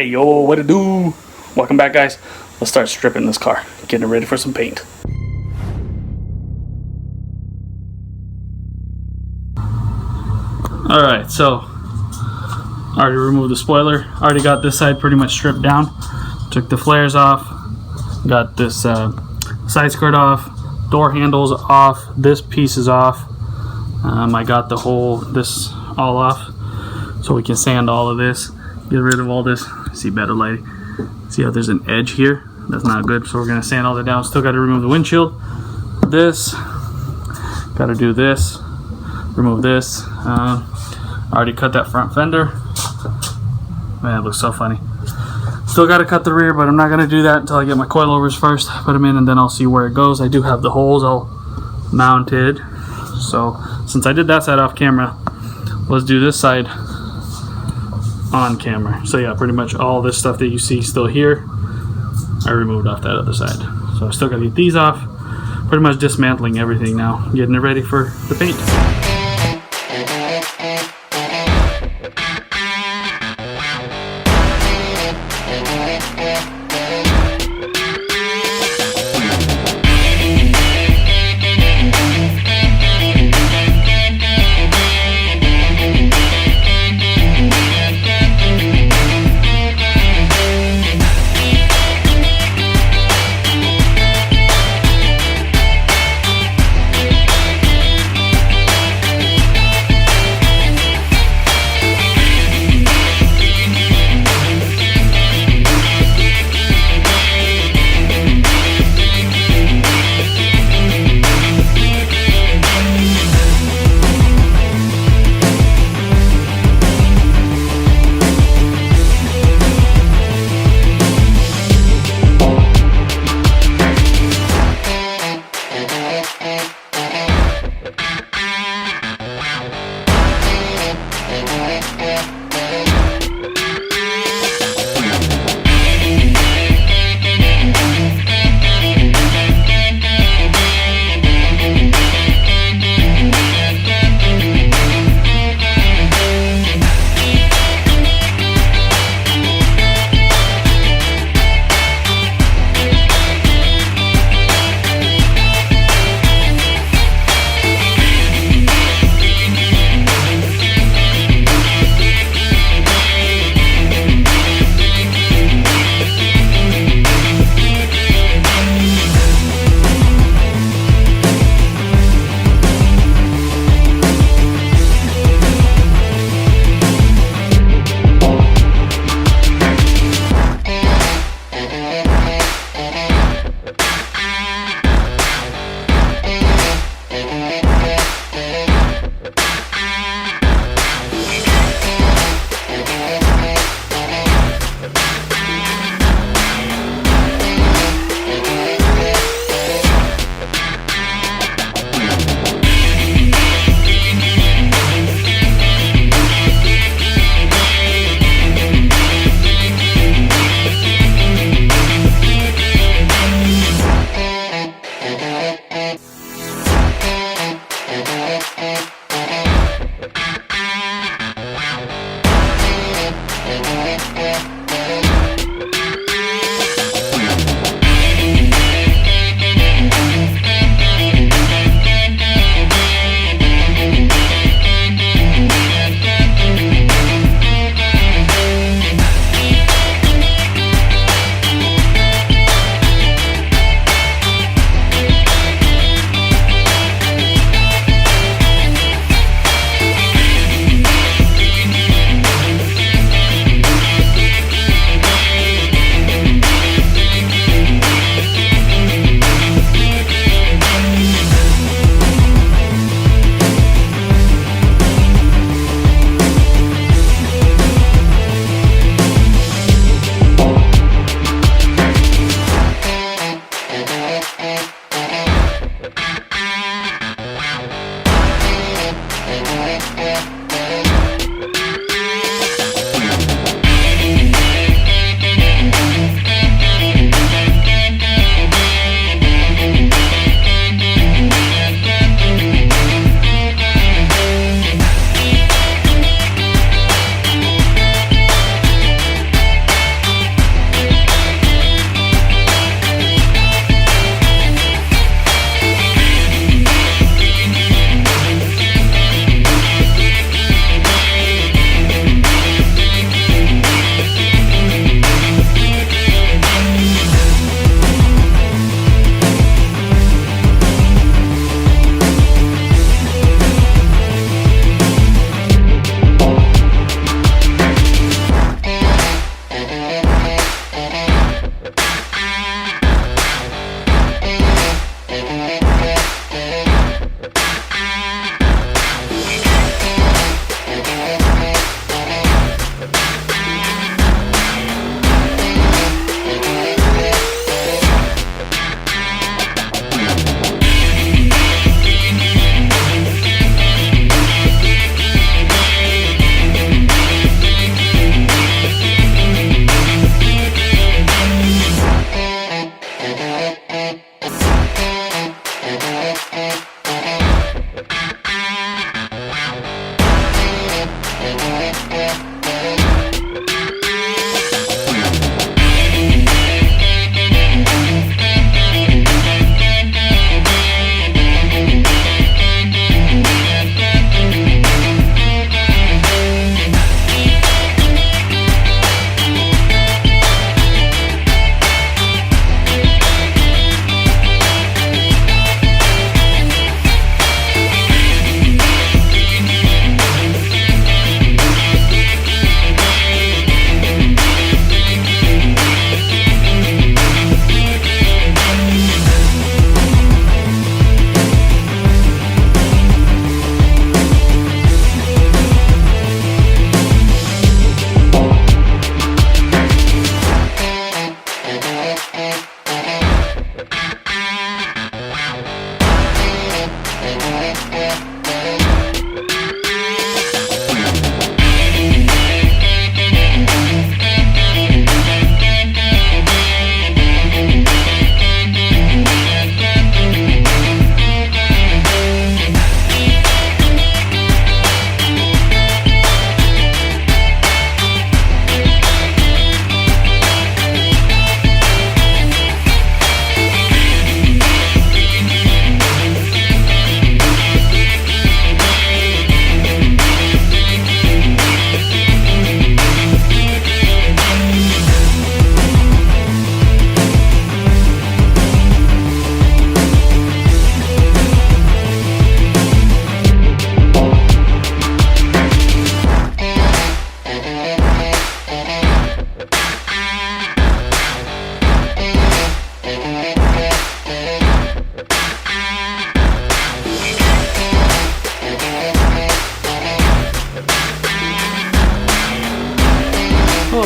Hey yo, what to do? Welcome back, guys. Let's start stripping this car, getting it ready for some paint. Alright, so I already removed the spoiler. Already got this side pretty much stripped down. Took the flares off. Got this side skirt off. Door handles off. This piece is off. I got this all off so we can sand all of this. Get rid of all this. See better lighting. See how there's an edge here? That's not good. So we're gonna sand all that down. Still got to remove the windshield. This. Got to do this. Remove this. Already cut that front fender. Man, it looks so funny. Still got to cut the rear, but I'm not gonna do that until I get my coilovers first. Put them in, and then I'll see where it goes. I do have the holes all mounted. So since I did that side off camera, let's do this side on camera. So yeah, pretty much all this stuff that you see still here, I removed off that other side. So I still gotta get these off. Pretty much dismantling everything now, getting it ready for the paint.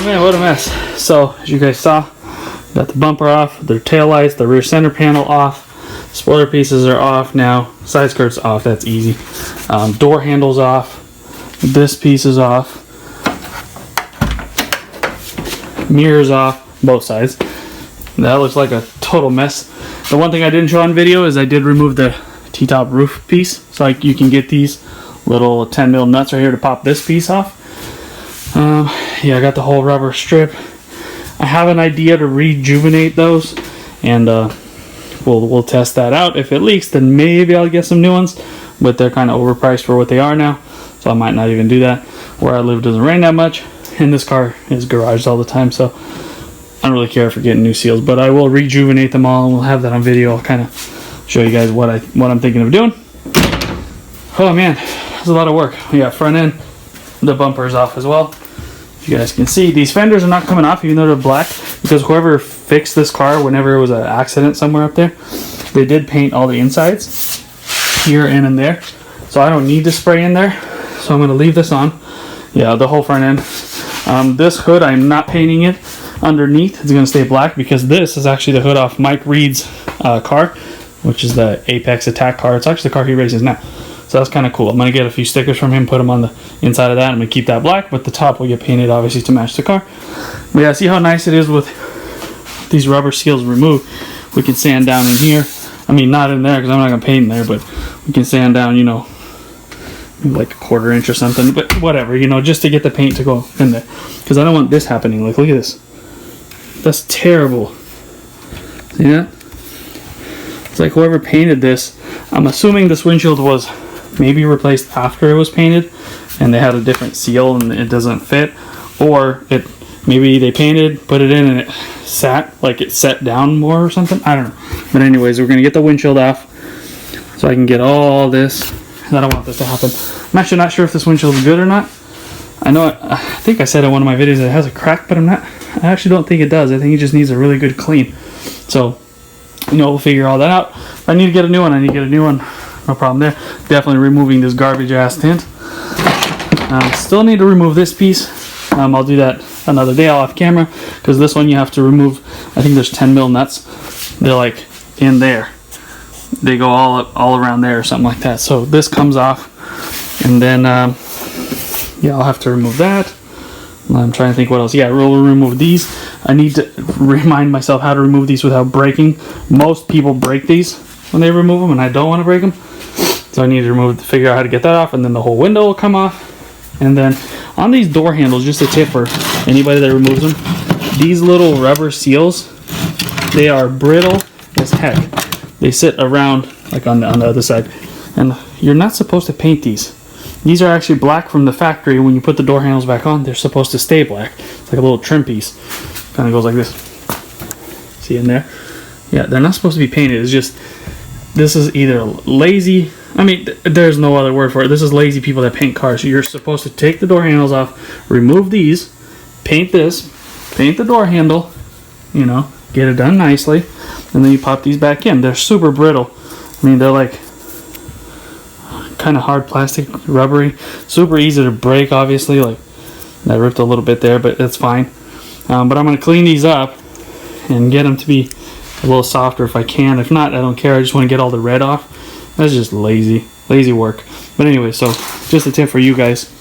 man, what a mess. So as you guys saw, got the bumper off, the tail lights, the rear center panel off, spoiler pieces are off now, side skirts off, that's easy. Door handles off, this piece is off, mirrors off, both sides. That looks like a total mess. The one thing I didn't show on video is I did remove the T-top roof piece, so like you can get these little 10 mil nuts right here to pop this piece off. Yeah, I got the whole rubber strip. I have an idea to rejuvenate those, and we'll test that out. If it leaks, then maybe I'll get some new ones, but they're kind of overpriced for what they are now, so I might not even do that. Where I live doesn't rain that much, and this car is garaged all the time, so I don't really care for getting new seals, but I will rejuvenate them all, and we'll have that on video. I'll kind of show you guys what I'm thinking of doing. Oh man, it's a lot of work. We got front end, the bumper's off as well. You guys can see these fenders are not coming off even though they're black, because whoever fixed this car whenever it was an accident somewhere up there, they did paint all the insides here and in there, so I don't need to spray in there, so I'm going to leave this on. Yeah, the whole front end. This hood, I'm not painting it underneath. It's going to stay black because this is actually the hood off Mike Reed's car, which is the Apex Attack car. It's actually the car he races now. So that's kind of cool. I'm going to get a few stickers from him, put them on the inside of that. I'm going to keep that black, but the top will get painted obviously to match the car. But yeah, see how nice it is with these rubber seals removed. We can sand down in here. I mean, not in there because I'm not going to paint in there, but we can sand down, you know, like a 1/4 inch or something, but whatever, you know, just to get the paint to go in there. Because I don't want this happening. Like, look at this. That's terrible. See that? It's like whoever painted this, I'm assuming this windshield was maybe replaced after it was painted and they had a different seal and it doesn't fit, or it maybe they painted, put it in, and it sat, like it set down more or something. I don't know. But anyways, we're gonna get the windshield off so I can get all this. I don't want this to happen. I'm actually not sure if this windshield is good or not. I think I said in one of my videos that it has a crack, but I actually don't think it does. I think it just needs a really good clean. So, you know, we'll figure all that out. If I need to get a new one, I need to get a new one. No problem there. Definitely removing this garbage ass tint. Still need to remove this piece. I'll do that another day off camera, because this one you have to remove. I think there's 10 mil nuts. They're like in there. They go all around there or something like that. So this comes off, and then yeah, I'll have to remove that. I'm trying to think what else. Yeah, we'll remove these. I need to remind myself how to remove these without breaking. Most people break these when they remove them, and I don't want to break them. So I need to figure out how to get that off, and then the whole window will come off. And then on these door handles, just a tip for anybody that removes them, these little rubber seals, they are brittle as heck. They sit around like on the other side, and you're not supposed to paint these. These are actually black from the factory. When you put the door handles back on, they're supposed to stay black. It's like a little trim piece. Kind of goes like this. See in there? Yeah, they're not supposed to be painted. It's just, this is either lazy. I mean, there's no other word for it. This is lazy people that paint cars. So you're supposed to take the door handles off, remove these, paint this, paint the door handle, you know, get it done nicely, and then you pop these back in. They're super brittle. I mean, they're like kind of hard plastic, rubbery, super easy to break. Obviously, like that ripped a little bit there, but it's fine. But I'm going to clean these up and get them to be a little softer if I can. If not, I don't care. I just want to get all the red off. That's just lazy work. But anyway, so just a tip for you guys.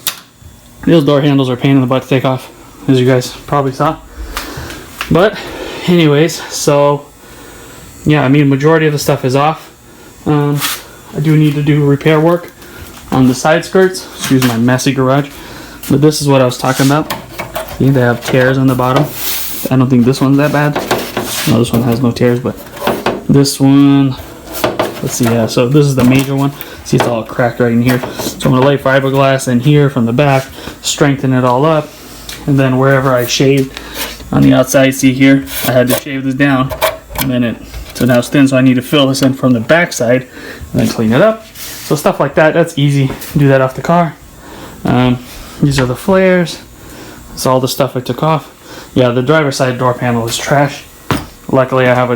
Those door handles are a pain in the butt to take off, as you guys probably saw. But anyways, so yeah, I mean, majority of the stuff is off. I do need to do repair work on the side skirts. Excuse my messy garage. But this is what I was talking about. See, they have tears on the bottom. I don't think this one's that bad. No, this one has no tears, but this one, let's see, yeah, so this is the major one. See, it's all cracked right in here. So I'm going to lay fiberglass in here from the back, strengthen it all up, and then wherever I shaved on the outside, see here, I had to shave this down, and then so now it's thin, so I need to fill this in from the back side, and then clean it up. So stuff like that, that's easy. Do that off the car. These are the flares. That's all the stuff I took off. Yeah, the driver's side door panel is trash. Luckily, I have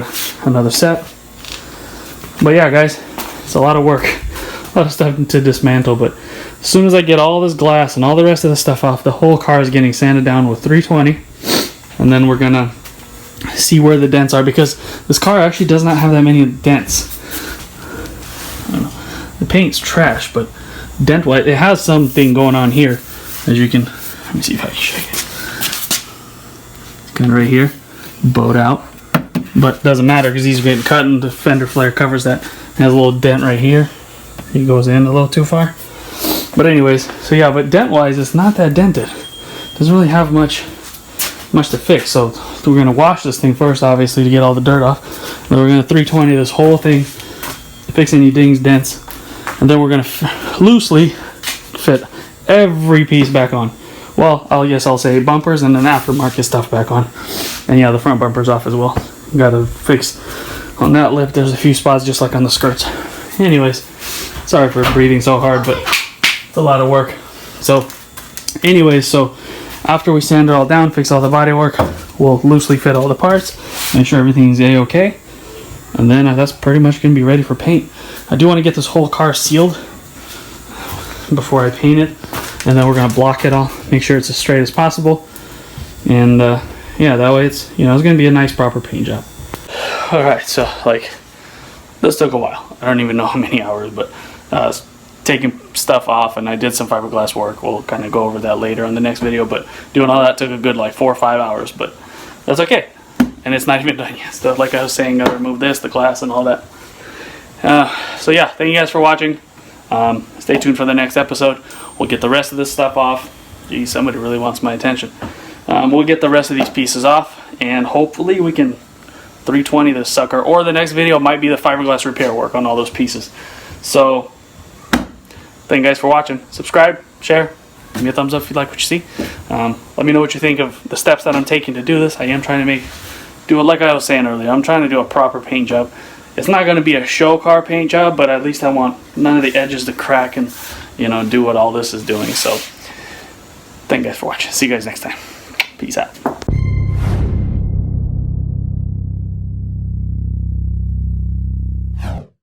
another set. But yeah, guys, it's a lot of work. A lot of stuff to dismantle, but as soon as I get all this glass and all the rest of the stuff off, the whole car is getting sanded down with 320. and then we're gonna see where the dents are, because this car actually does not have that many dents. I don't know. The paint's trash, but dent-wise, it has something going on here. As you can, let me see if I can shake it. It's kind of right here, bowed out, but doesn't matter because these are getting cut and the fender flare covers that. It has a little dent right here. It goes in a little too far. But anyways, so yeah, but dent-wise, it's not that dented. Doesn't really have much to fix. So we're gonna wash this thing first, obviously, to get all the dirt off. Then we're gonna 320 this whole thing, fix any dings, dents, and then we're gonna loosely fit every piece back on. Well, I'll say bumpers and then aftermarket stuff back on. And yeah, the front bumper's off as well. Gotta fix on that lip. There's a few spots just like on the skirts. Anyways, sorry for breathing so hard, but it's a lot of work. So anyways, so after we sand it all down, fix all the bodywork, we'll loosely fit all the parts, make sure everything's a-okay, and then that's pretty much gonna be ready for paint. I do want to get this whole car sealed before I paint it, and then we're gonna block it all, make sure it's as straight as possible, and yeah, that way it's, you know, it's gonna be a nice proper paint job. All right, so like this took a while. I don't even know how many hours, but taking stuff off, and I did some fiberglass work. We'll kind of go over that later on the next video, but doing all that took a good like 4 or 5 hours, but that's okay. And it's not even done yet. So like I was saying, gotta remove this, the glass, and all that. So yeah, thank you guys for watching. Stay tuned for the next episode. We'll get the rest of this stuff off. Geez, somebody really wants my attention. We'll get the rest of these pieces off, and hopefully we can 320 this sucker, or the next video might be the fiberglass repair work on all those pieces. So thank you guys for watching. Subscribe, share, give me a thumbs up if you like what you see. Let me know what you think of the steps that I'm taking to do this. I am trying to do it like I was saying earlier. I'm trying to do a proper paint job. It's not going to be a show car paint job, but at least I want none of the edges to crack and, you know, do what all this is doing. So thank you guys for watching. See you guys next time. Peace out.